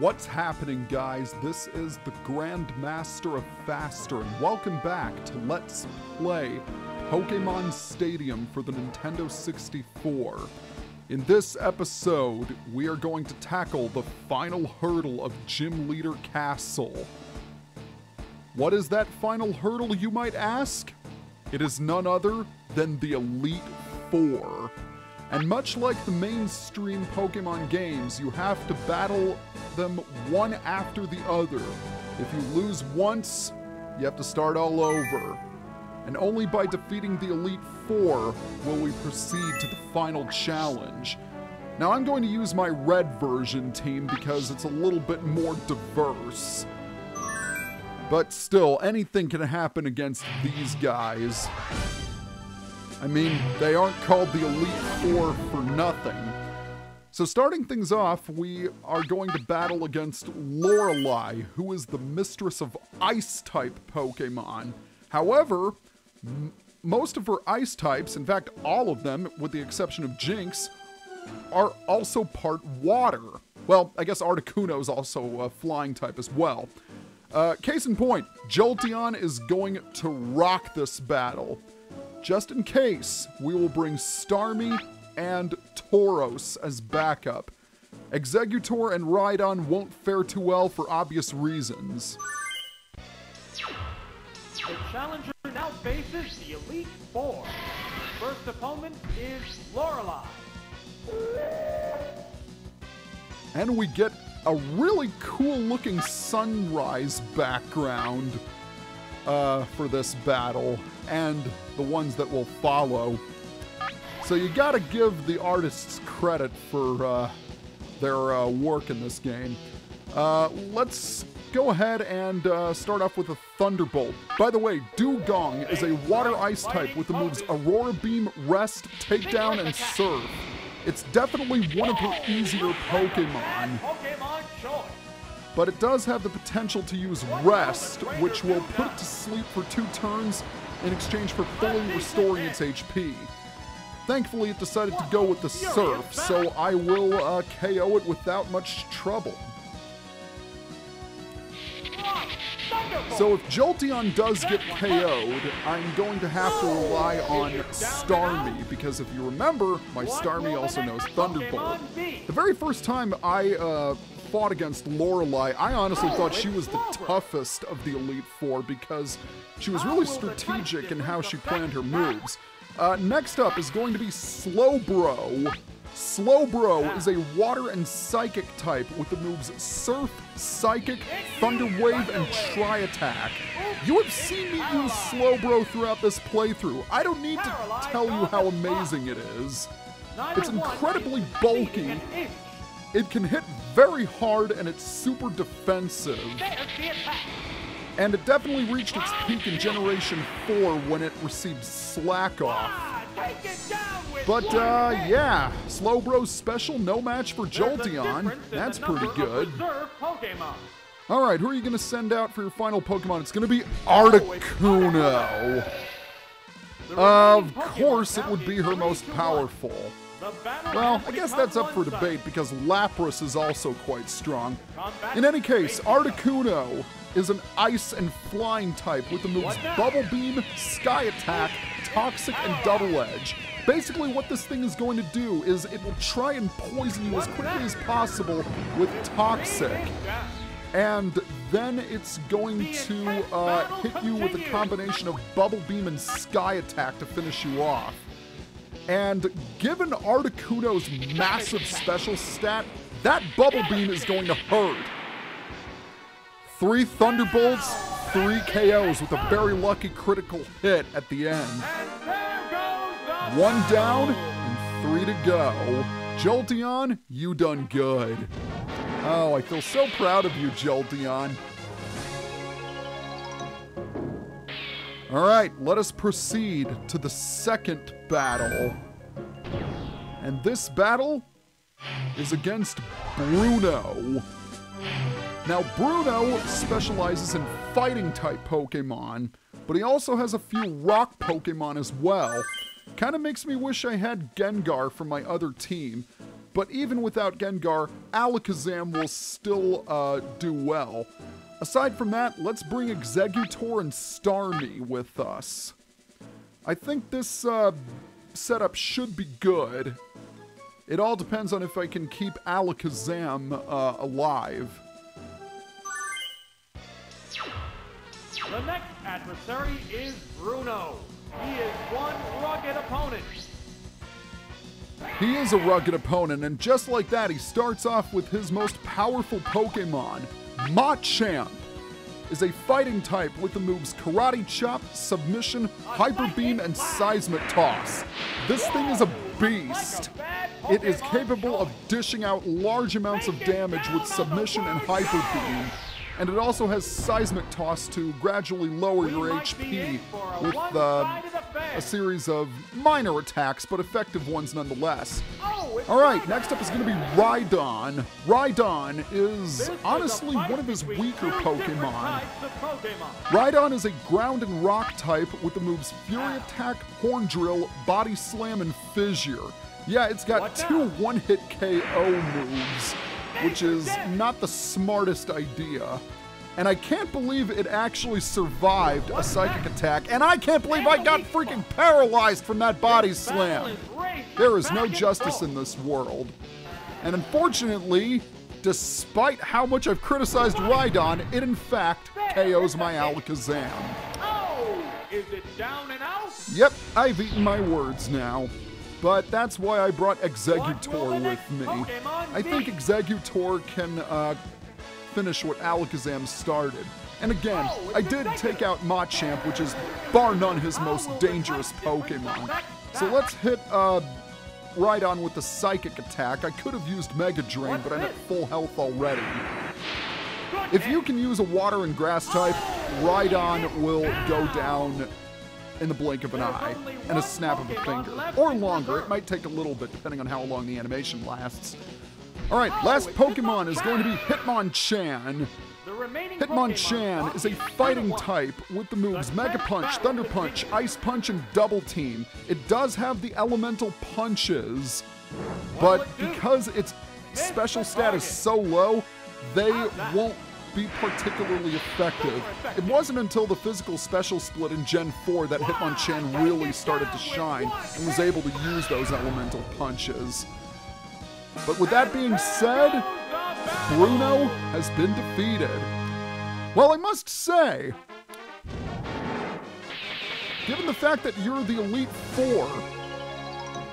What's happening, guys? This is the Grand Master of Faster, and welcome back to Let's Play Pokemon Stadium for the Nintendo 64. In this episode, we are going to tackle the final hurdle of Gym Leader Castle. What is that final hurdle, you might ask? It is none other than the Elite Four. And much like the mainstream Pokemon games, you have to battle them one after the other. If you lose once, you have to start all over. And only by defeating the Elite Four will we proceed to the final challenge. Now I'm going to use my red version team because it's a little bit more diverse. But still, anything can happen against these guys. I mean, they aren't called the Elite Four for nothing. So starting things off, we are going to battle against Lorelei, who is the mistress of Ice-type Pokemon. However, most of her Ice types, in fact all of them, with the exception of Jinx, are also part water. Well, I guess Articuno is also a flying type as well. Case in point, Jolteon is going to rock this battle. Just in case, we will bring Starmie and Tauros as backup. Exeggutor and Rhydon won't fare too well for obvious reasons. The challenger now faces the Elite Four. First opponent is Lorelei. And we get a really cool looking sunrise background for this battle, and the ones that will follow. So you gotta give the artists credit for their work in this game. Let's go ahead and start off with a Thunderbolt. By the way, Dugong is a water ice type with the moves Aurora Beam, Rest, Takedown, and Surf. It's definitely one of her easier Pokemon. But it does have the potential to use Rest, which will put it to sleep for 2 turns in exchange for fully restoring its HP. Thankfully, it decided to go with the Surf, so I will KO it without much trouble. So if Jolteon does get KO'd, I'm going to have to rely on Starmie, because if you remember, my Starmie also knows Thunderbolt. The very first time I fought against Lorelei, I honestly thought she was the toughest of the Elite Four because she was really strategic in how she planned her moves. Next up is going to be Slowbro. Slowbro is a water and psychic type with the moves Surf, Psychic, Thunder Wave, and Tri-Attack. You have seen me use Slowbro throughout this playthrough. I don't need to tell you how amazing it is. It's incredibly bulky. It can hit very hard, and it's super defensive. And it definitely reached its peak in Generation 4 when it received Slack Off. But, yeah, Slowbro's special, no match for Jolteon. That's pretty good. Alright, who are you going to send out for your final Pokemon? It's going to be Articuno. Of course it would be her most powerful. Well, I guess that's up for debate because Lapras is also quite strong. In any case, Articuno is an ice and flying type with the moves Bubble Beam, Sky Attack, Toxic, and Double Edge. Basically what this thing is going to do is it will try and poison you as quickly as possible with Toxic. And then it's going to hit you with a combination of Bubble Beam and Sky Attack to finish you off. And given Articuno's massive special stat, that Bubble Beam is going to hurt. 3 Thunderbolts, 3 KOs with a very lucky critical hit at the end. 1 down and 3 to go. Jolteon, you done good. Oh, I feel so proud of you, Jolteon. Alright, let us proceed to the second battle. And this battle is against Bruno. Now, Bruno specializes in Fighting-type Pokemon, but he also has a few rock Pokemon as well. Kinda makes me wish I had Gengar from my other team. but even without Gengar, Alakazam will still do well. Aside from that, let's bring Exeggutor and Starmie with us. I think this setup should be good. It all depends on if I can keep Alakazam alive. The next adversary is Bruno. He is one rugged opponent. He is a rugged opponent, and just like that, he starts off with his most powerful Pokemon. Machamp is a fighting type with the moves Karate Chop, Submission, Hyper Beam, and Seismic Toss. This thing is a beast. It is capable of dishing out large amounts of damage with Submission and Hyper Beam. And it also has Seismic Toss to gradually lower your HP with a series of minor attacks, but effective ones nonetheless. Alright, next up is going to be Rhydon. Rhydon is honestly one of his weaker Pokemon. Rhydon is a ground and rock type with the moves Fury Attack, Horn Drill, Body Slam, and Fissure. Yeah, it's got two one-hit KO moves, which is not the smartest idea. And I can't believe it actually survived a psychic attack, and I can't believe I got freaking paralyzed from that body slam. There is no justice in this world. And unfortunately, despite how much I've criticized Rhydon, it in fact KOs my Alakazam. Oh, is it down and out? Yep, I've eaten my words now. But that's why I brought Exeggutor with me. I think Exeggutor can finish what Alakazam started. And again, I did take out Machamp, which is bar none his most dangerous Pokemon. So let's hit Rhydon with the Psychic attack. I could have used Mega Drain, but I'm at full health already. If you can use a Water and Grass type, Rhydon will go down in the blink of an eye and a snap of a finger. Or longer. It might take a little bit depending on how long the animation lasts. Alright, last Pokemon is going to be Hitmonchan. Hitmonchan is a fighting type with the moves Mega Punch, Thunder Punch, Ice Punch, and Double Team. It does have the elemental punches, but because its special stat is so low, they won't be particularly effective. It wasn't until the physical special split in Gen 4 that Hitmonchan really started to shine and was able to use those elemental punches. But with that being said, Bruno has been defeated. Well, I must say, given the fact that you're the Elite Four,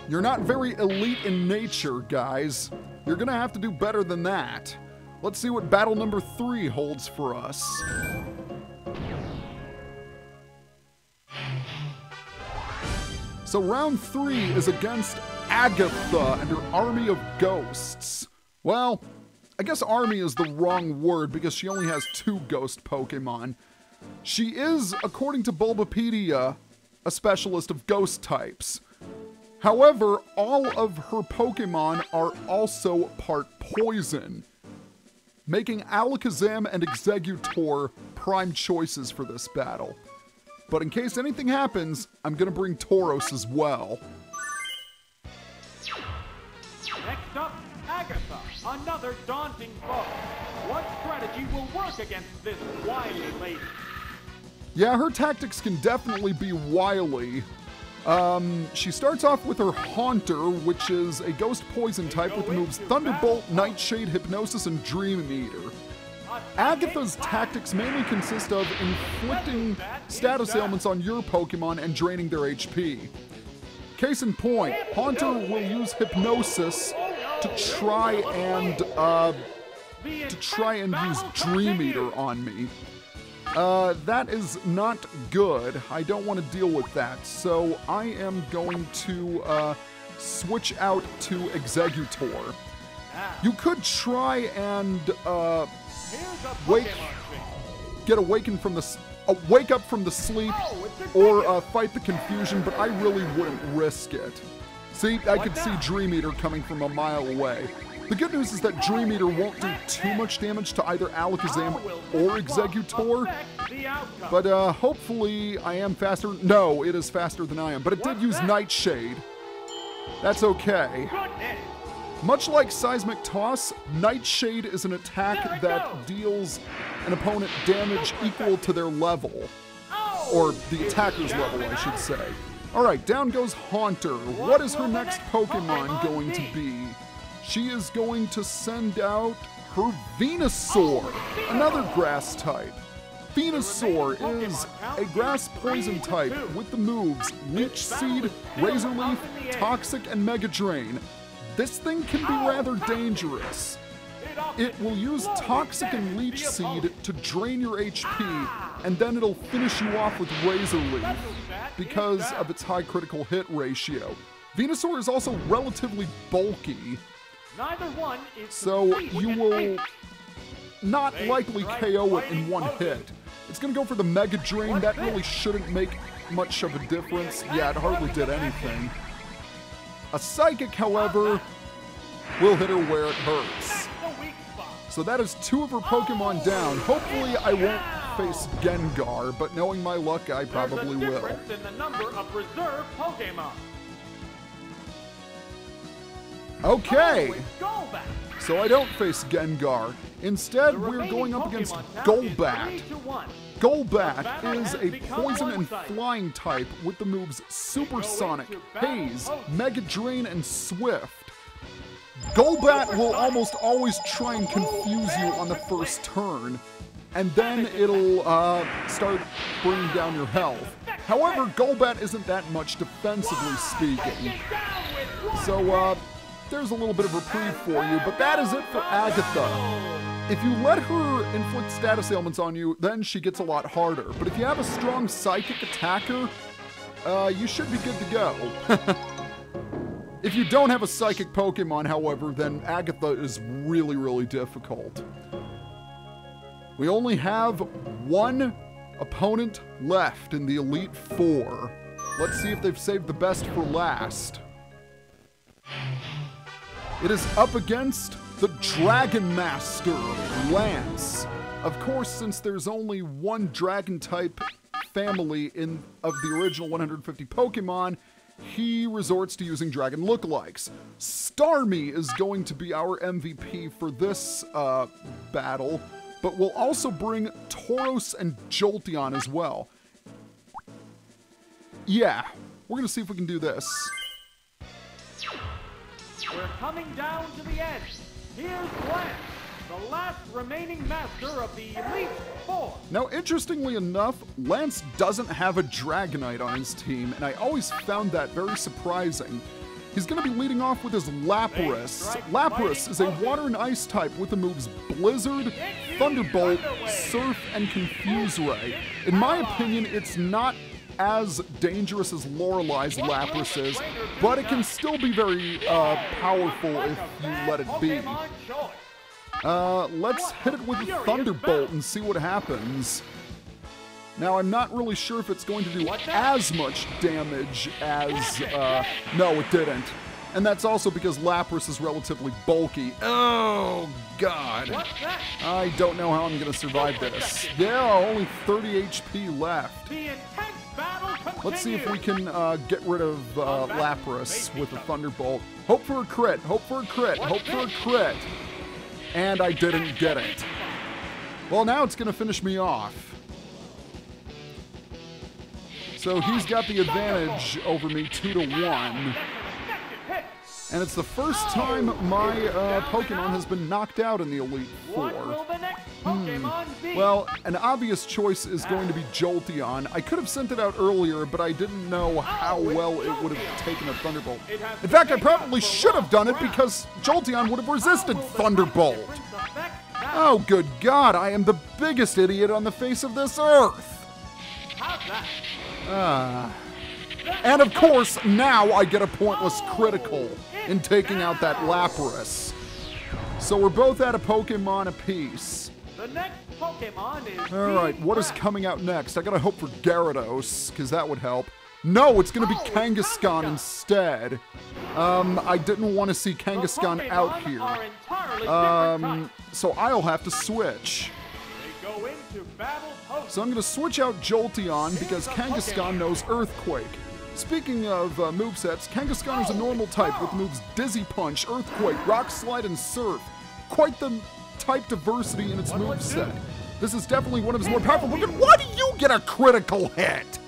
you're not very elite in nature, guys. You're gonna have to do better than that. Let's see what battle number 3 holds for us. So round 3 is against Agatha and her army of ghosts. Well, I guess army is the wrong word because she only has 2 ghost Pokemon. She is, according to Bulbapedia, a specialist of ghost types. However, all of her Pokemon are also part poison, making Alakazam and Exeggutor prime choices for this battle. But in case anything happens, I'm gonna bring Tauros as well. Next up, Agatha, another daunting foe. What strategy will work against this wily lady? Yeah, her tactics can definitely be wily. She starts off with her Haunter, which is a ghost poison type with the moves Thunderbolt, Nightshade, Hypnosis, and Dream Eater. Agatha's tactics mainly consist of inflicting status ailments on your Pokemon and draining their HP. Case in point, Haunter will use Hypnosis to try and use Dream Eater on me. That is not good. I don't want to deal with that, so I am going to switch out to Exeggutor. You could try and wake up from the sleep or fight the confusion, but I really wouldn't risk it. See, I could see Dream Eater coming from a mile away. The good news is that Dream Eater won't do too much damage to either Alakazam or Exeggutor, but hopefully I am faster. No, it is faster than I am, but it did use Nightshade. That's okay. Much like Seismic Toss, Nightshade is an attack that deals an opponent damage equal to their level. Or the attacker's level, I should say. Alright, down goes Haunter. What is her next Pokemon going to be? She is going to send out her Venusaur, another grass type. Venusaur is a grass poison type with the moves Leech Seed, Razor Leaf, Toxic, and Mega Drain. This thing can be rather dangerous. It will use Toxic and Leech Seed to drain your HP, and then it'll finish you off with Razor Leaf because of its high critical hit ratio. Venusaur is also relatively bulky, so you will not likely KO it in one hit. It's going to go for the Mega Drain. That really shouldn't make much of a difference. Yeah, it hardly did anything. A Psychic, however, will hit her where it hurts. So that is 2 of her Pokemon down. Hopefully I won't face Gengar, but knowing my luck, I probably will. In the number of reserve Pokemon. Okay, so I don't face Gengar. Instead, we're going up against Golbat. Golbat is a poison and flying type with the moves Supersonic, Haze, Mega Drain, and Swift. Golbat will almost always try and confuse you on the first turn, and then it'll start bringing down your health. However, Golbat isn't that much defensively speaking, so there's a little bit of reprieve for you, but that is it for Agatha. If you let her inflict status ailments on you, then she gets a lot harder. But if you have a strong psychic attacker, you should be good to go. If you don't have a psychic Pokemon, however, then Agatha is really, really difficult. We only have 1 opponent left in the Elite Four. Let's see if they've saved the best for last. It is up against the Dragon Master, Lance. Of course, since there's only 1 Dragon type family of the original 150 Pokemon, he resorts to using Dragon lookalikes. Starmie is going to be our MVP for this battle, but we'll also bring Tauros and Jolteon as well. Yeah, we're gonna see if we can do this. We're coming down to the edge. Here's Lance, the last remaining master of the Elite Four. Now, interestingly enough, Lance doesn't have a Dragonite on his team, and I always found that very surprising. He's going to be leading off with his Lapras. Lapras is a water and ice type with the moves Blizzard, Thunderbolt, Surf, and Confuse Ray. In my opinion, it's not as dangerous as Lorelei's Lapras is, but it can still be very powerful if you let it be. Let's hit it with a Thunderbolt and see what happens. Now, I'm not really sure if it's going to do as much damage as... no, it didn't. And that's also because Lapras is relatively bulky. Oh, God. I don't know how I'm going to survive this. Yeah, only 30 HP left. Let's see if we can get rid of Lapras with a Thunderbolt. Hope for a crit, hope for a crit, hope for a crit. And I didn't get it. Well, now it's going to finish me off. So he's got the advantage over me 2-1. And it's the first time my Pokemon has been knocked out in the Elite Four. Well, an obvious choice is going to be Jolteon. I could have sent it out earlier, but I didn't know how well it would have taken a Thunderbolt. In fact, I probably should have done it because Jolteon would have resisted Thunderbolt. Oh, good God, I am the biggest idiot on the face of this earth. And of course, now I get a pointless critical in taking out that Lapras. So we're both at a Pokemon apiece. The next Pokemon is... Alright, what is coming out next? I gotta hope for Gyarados, because that would help. No, it's gonna be Kangaskhan instead. I didn't want to see Kangaskhan out here. So I'll have to switch. Go into battle post. So I'm gonna switch out Jolteon because Kangaskhan knows Earthquake. Speaking of movesets, Kangaskhan is a normal type with moves Dizzy Punch, Earthquake, Rock Slide, and Surf. Quite the type diversity in its moveset. This is definitely one of his more powerful Pokemon. Why do you get a critical hit?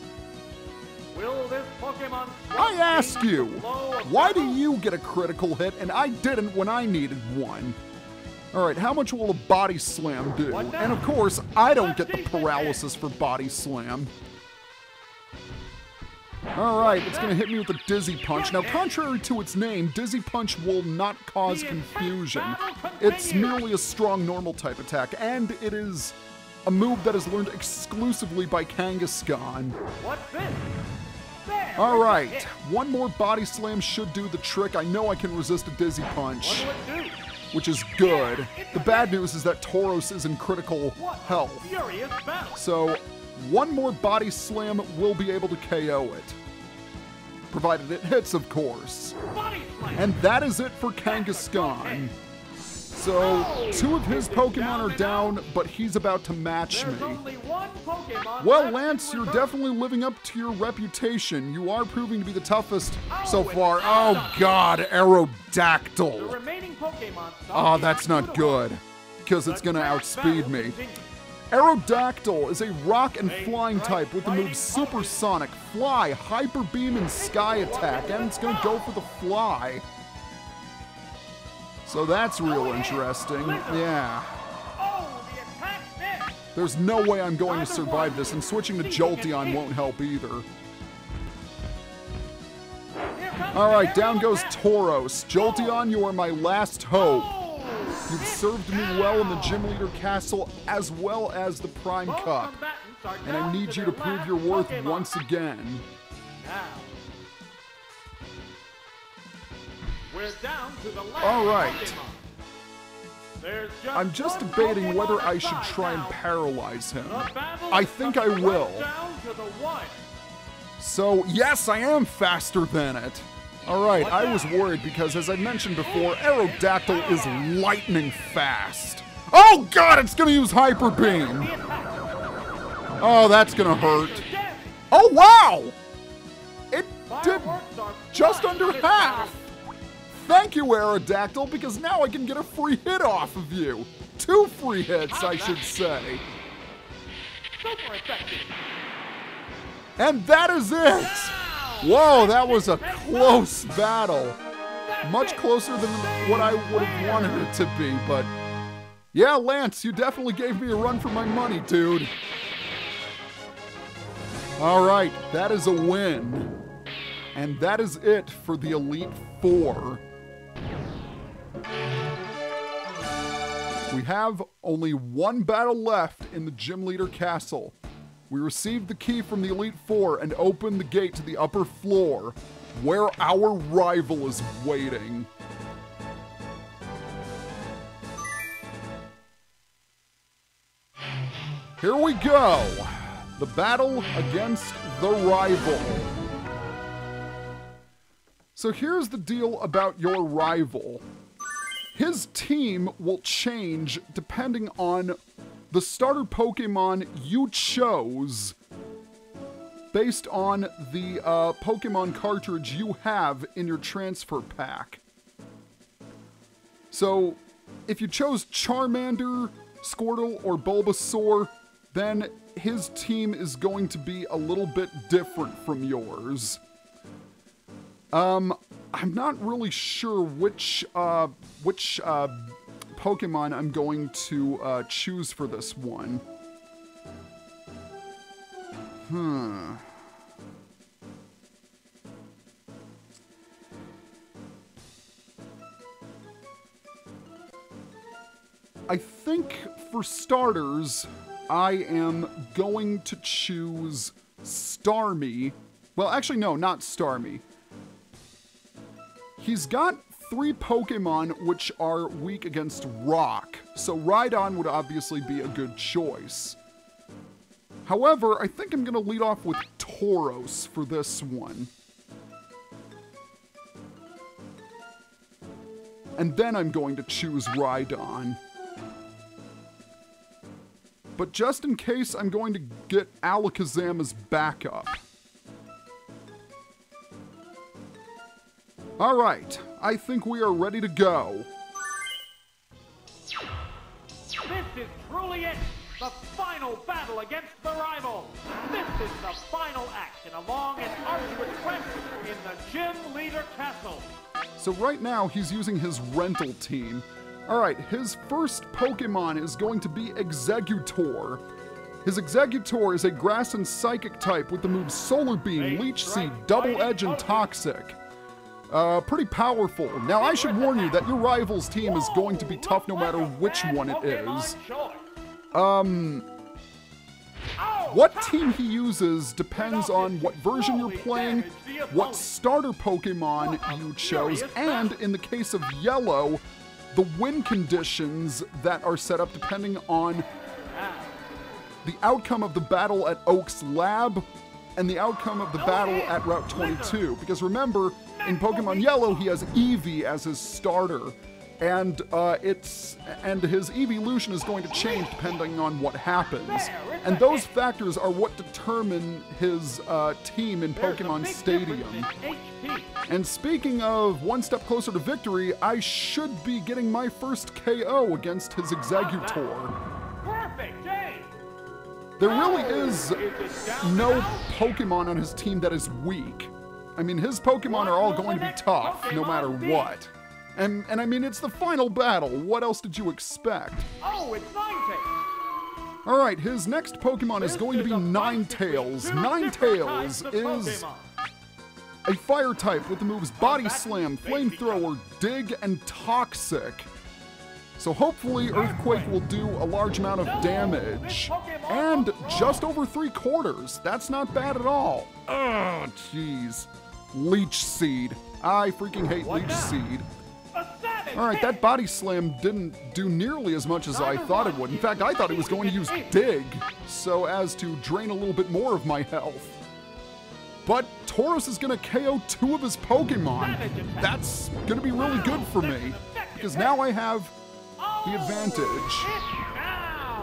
Will this Pokemon I ask you, why do you get a critical hit and I didn't when I needed one? Alright, how much will a Body Slam do? And of course, I don't get the paralysis for Body Slam. Alright, it's going to hit me with a Dizzy Punch. Now, contrary to its name, Dizzy Punch will not cause confusion. It's merely a strong normal type attack, and it is a move that is learned exclusively by Kangaskhan. What's this? Alright, one more Body Slam should do the trick. I know I can resist a Dizzy Punch, which is good. The bad news is that Tauros is in critical health. So, one more Body Slam will be able to KO it. Provided it hits, of course. And that is it for Kangaskhan. So, two of his Pokemon are down, but he's about to match me. Well, Lance, you're definitely living up to your reputation. You are proving to be the toughest so far. Oh god, Aerodactyl. Oh, that's not good, because it's gonna outspeed me. Aerodactyl is a rock and flying type with the moves Supersonic, Fly, Hyper Beam, and Sky Attack, and it's gonna go for the Fly. So that's real interesting. Yeah. There's no way I'm going to survive this, and switching to Jolteon won't help either. Alright, down goes Tauros. Jolteon, you are my last hope. You've served me well in the Gym Leader Castle as well as the Prime Cup. And I need you to prove your worth once again. Alright. I'm just debating whether I should try and paralyze him. I think I will. So, yes, I am faster than it. Alright, I was worried because, as I mentioned before, Aerodactyl is lightning fast. Oh god, it's gonna use Hyper Beam! Oh, that's gonna hurt. Oh wow! It did just under half! Thank you, Aerodactyl, because now I can get a free hit off of you. 2 free hits, I should say. And that is it! Whoa, that was a close battle. Much closer than what I would have wanted it to be, but... yeah, Lance, you definitely gave me a run for my money, dude. Alright, that is a win. And that is it for the Elite Four. We have only one battle left in the Gym Leader Castle. We received the key from the Elite Four and opened the gate to the upper floor, where our rival is waiting. Here we go! The battle against the rival. So here's the deal about your rival. His team will change depending on the starter Pokemon you chose based on the Pokemon cartridge you have in your transfer pack. So, if you chose Charmander, Squirtle, or Bulbasaur, then his team is going to be a little bit different from yours. I'm not really sure which Pokemon I'm going to choose for this one. I think for starters, I am going to choose Starmie. Well, actually, no, not Starmie. He's got 3 Pokemon which are weak against rock, so Rhydon would obviously be a good choice. However, I think I'm going to lead off with Tauros for this one. And then I'm going to choose Rhydon. But just in case, I'm going to get Alakazam as backup. All right, I think we are ready to go. This is truly it! The final battle against the rival! This is the final act in a long and arduous quest in the Gym Leader Castle! So right now, he's using his rental team. All right, his first Pokemon is going to be Exeggutor. His Exeggutor is a Grass and Psychic type with the moves Solar Beam, Leech Seed, Double Edge, and Toxic. Pretty powerful. Now, I should warn you that your rival's team is going to be tough no matter which one it is. What team he uses depends on what version you're playing, what starter Pokemon you chose, and in the case of Yellow, the win conditions that are set up depending on the outcome of the battle at Oak's Lab and the outcome of the battle at Route 22. Because remember, in Pokemon Yellow, he has Eevee as his starter, and his evolution is going to change depending on what happens. And those factors are what determine his team in Pokemon Stadium. And speaking of one step closer to victory, I should be getting my first KO against his Exeggutor. There really is no Pokemon on his team that is weak. I mean, his Pokemon are all going to be tough, no matter what. And I mean, it's the final battle. What else did you expect? Oh, it's Ninetales! Alright, his next Pokemon is going to be Ninetales. Ninetales is a fire type with the moves Body Slam, Flamethrower, Dig, and Toxic. So hopefully Earthquake will do a large amount of damage. And just over 3/4. That's not bad at all. Oh, jeez. Leech Seed. I freaking hate Leech Seed. Alright, that Body Slam didn't do nearly as much as I thought it would. In fact, I thought it was going to use Dig, so as to drain a little bit more of my health. But Tauros is going to KO 2 of his Pokemon. That's going to be really good for me, because now I have the advantage.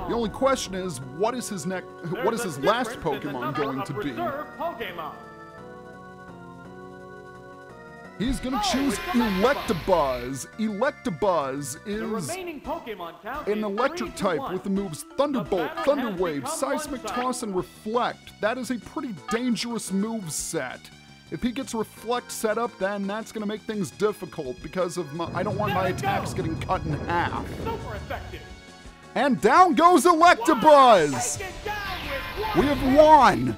The only question is, what is his last Pokemon going to be? He's gonna choose Electabuzz. Electabuzz is an electric type with the moves Thunderbolt, Thunder Wave, Seismic Toss, and Reflect. That is a pretty dangerous move set. If he gets Reflect set up, then that's gonna make things difficult because of I don't want my attacks getting cut in half. Super effective. And down goes Electabuzz! We have won!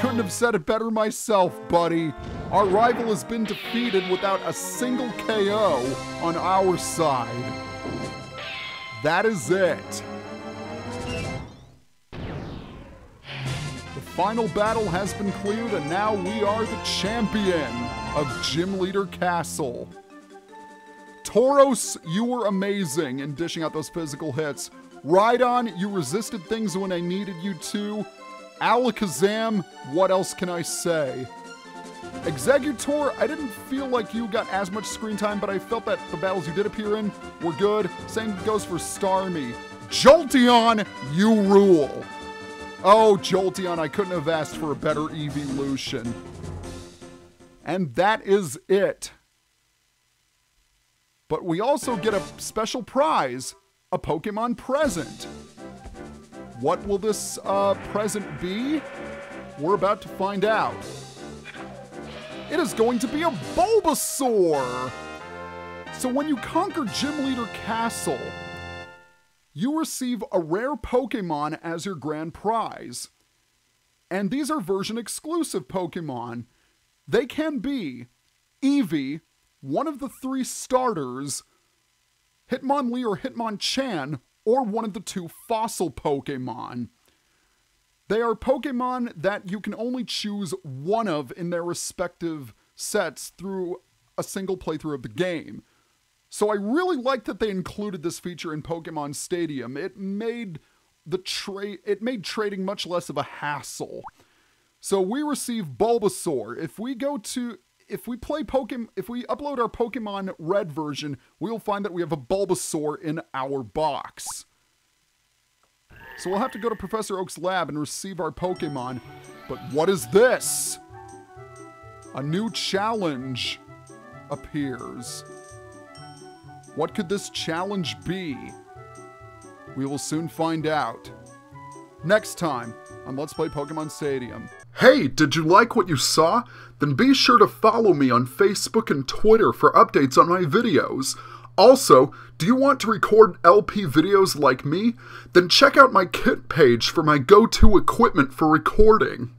Couldn't have said it better myself, buddy. Our rival has been defeated without a single KO on our side. That is it. The final battle has been cleared, and now we are the champion of Gym Leader Castle. Tauros, you were amazing in dishing out those physical hits. Rhydon, you resisted things when I needed you to. Alakazam, what else can I say? Exeggutor, I didn't feel like you got as much screen time, but I felt that the battles you did appear in were good. Same goes for Starmie. Jolteon, you rule. Oh, Jolteon, I couldn't have asked for a better evolution. And that is it. But we also get a special prize, a Pokemon present. What will this present be? We're about to find out. It is going to be a Bulbasaur! So when you conquer Gym Leader Castle, you receive a rare Pokemon as your grand prize. And these are version exclusive Pokemon. They can be Eevee, one of the 3 starters, Hitmonlee or Hitmonchan, or one of the 2 fossil Pokemon. They are Pokemon that you can only choose one of in their respective sets through a single playthrough of the game. So I really like that they included this feature in Pokemon Stadium. It made trading much less of a hassle. So we receive Bulbasaur. If we upload our Pokemon Red version, we'll find that we have a Bulbasaur in our box. So we'll have to go to Professor Oak's lab and receive our Pokemon. But what is this? A new challenge appears. What could this challenge be? We will soon find out. Next time on Let's Play Pokemon Stadium. Hey, did you like what you saw? Then be sure to follow me on Facebook and Twitter for updates on my videos. Also, do you want to record LP videos like me? Then check out my kit page for my go-to equipment for recording.